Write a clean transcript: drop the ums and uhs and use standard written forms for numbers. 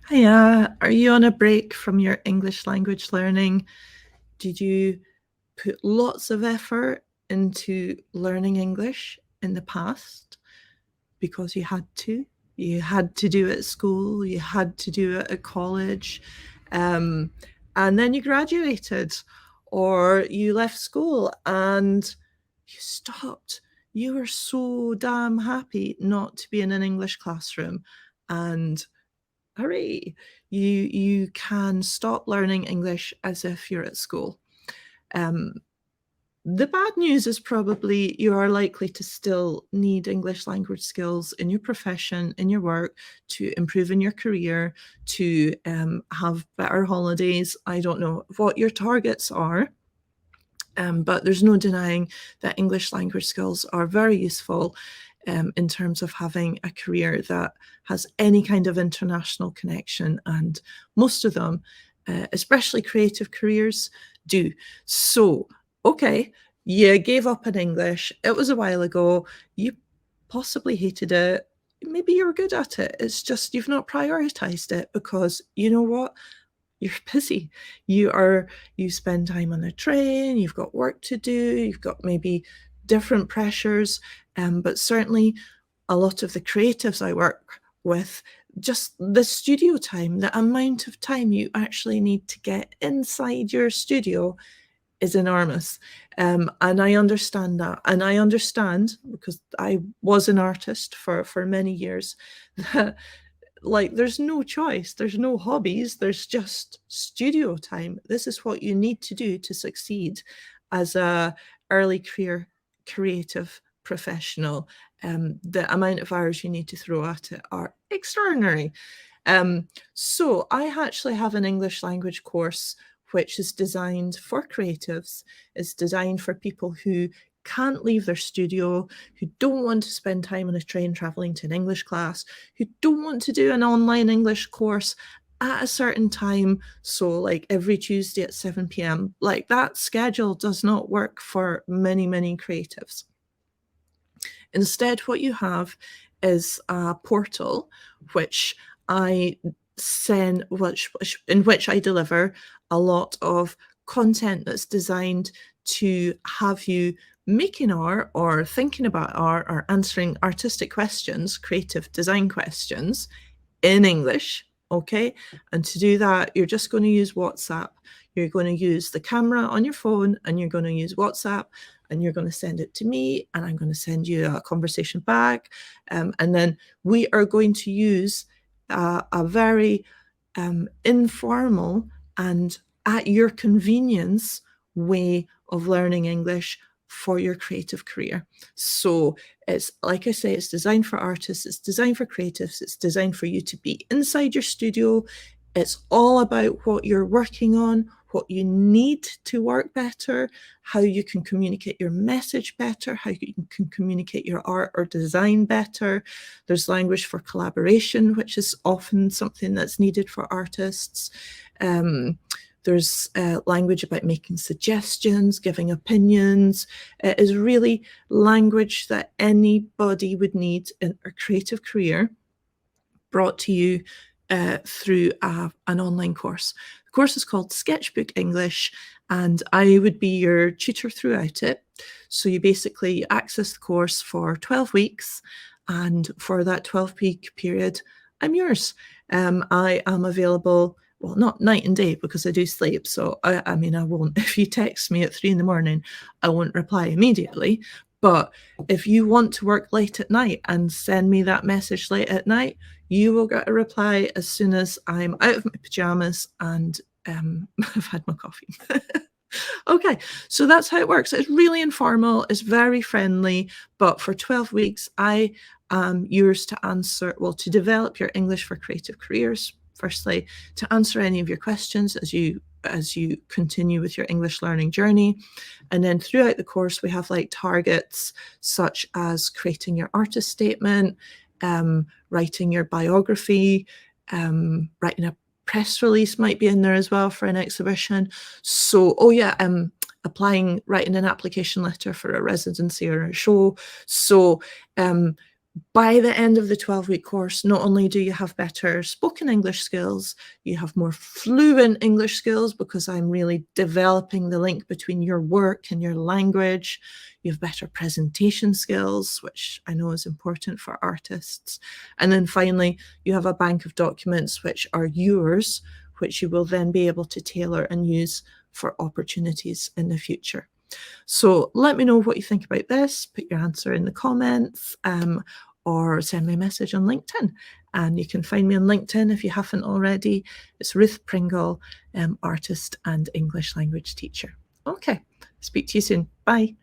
Hiya, are you on a break from your English language learning? Did you put lots of effort into learning English in the past because you had to? You had to do it at school, you had to do it at college, um, and then you graduated, or you left school and you stopped. You were so damn happy not to be in an English classroom, and hooray, you can stop learning English as if you're at school. Um, the bad news is probably you are likely to still need English language skills in your profession, in your work, to improve in your career, to have better holidays. I don't know what your targets are, but there's no denying that English language skills are very useful in terms of having a career that has any kind of international connection, and most of them, especially creative careers, do. So, okay, you gave up in English. It was a while ago. You possibly hated it. Maybe you're good at it. It's just you've not prioritized it because you know what? You're busy. You spend time on the train, you've got work to do, you've got maybe different pressures, but certainly a lot of the creatives I work with, just the studio time, the amount of time you actually need to get inside your studio is enormous. And I understand that. And I understand, because I was an artist for many years, that like there's no choice, there's no hobbies, there's just studio time. This is what you need to do to succeed as a early career creative professional. The amount of hours you need to throw at it are extraordinary. So I actually have an English language course which is designed for creatives. It's designed for people who can't leave their studio, who don't want to spend time on a train traveling to an English class, who don't want to do an online English course at a certain time. So, like every Tuesday at 7 p.m., like that schedule does not work for many, many creatives. Instead, what you have is a portal which I send, in which I deliver a lot of content that's designed to have you making art or thinking about art or answering artistic questions, creative design questions in English. Okay. And to do that, you're just going to use WhatsApp. You're going to use the camera on your phone and you're going to use WhatsApp and you're going to send it to me and I'm going to send you a conversation back. And then we are going to use a very informal and at your convenience way of learning English for your creative career. So it's, like I say, it's designed for artists, it's designed for creatives, it's designed for you to be inside your studio. It's all about what you're working on, what you need to work better, how you can communicate your message better, how you can communicate your art or design better. There's language for collaboration, which is often something that's needed for artists. There's language about making suggestions, giving opinions. It is really language that anybody would need in a creative career brought to you through an online course. The course is called Sketchbook English, and I would be your tutor throughout it. So you basically access the course for 12 weeks, and for that 12-week period, I'm yours. I am available, well, not night and day because I do sleep. So I mean, I won't, if you text me at 3 a.m, I won't reply immediately. But if you want to work late at night and send me that message late at night, you will get a reply as soon as I'm out of my pajamas and I've had my coffee. Okay, so that's how it works. It's really informal, it's very friendly, but for 12 weeks, I am yours to answer, well, to develop your English for creative careers, firstly, to answer any of your questions as you continue with your English learning journey. And then throughout the course, we have like targets such as creating your artist statement, writing your biography, writing a press release might be in there as well for an exhibition. So, oh yeah, writing an application letter for a residency or a show. So By the end of the 12-week course, not only do you have better spoken English skills, you have more fluent English skills because I'm really developing the link between your work and your language. You have better presentation skills, which I know is important for artists. And then finally, you have a bank of documents which are yours, which you will then be able to tailor and use for opportunities in the future. So let me know what you think about this. Put your answer in the comments or send me a message on LinkedIn. And you can find me on LinkedIn if you haven't already. It's Ruth Pringle, artist and English language teacher. Okay, speak to you soon. Bye.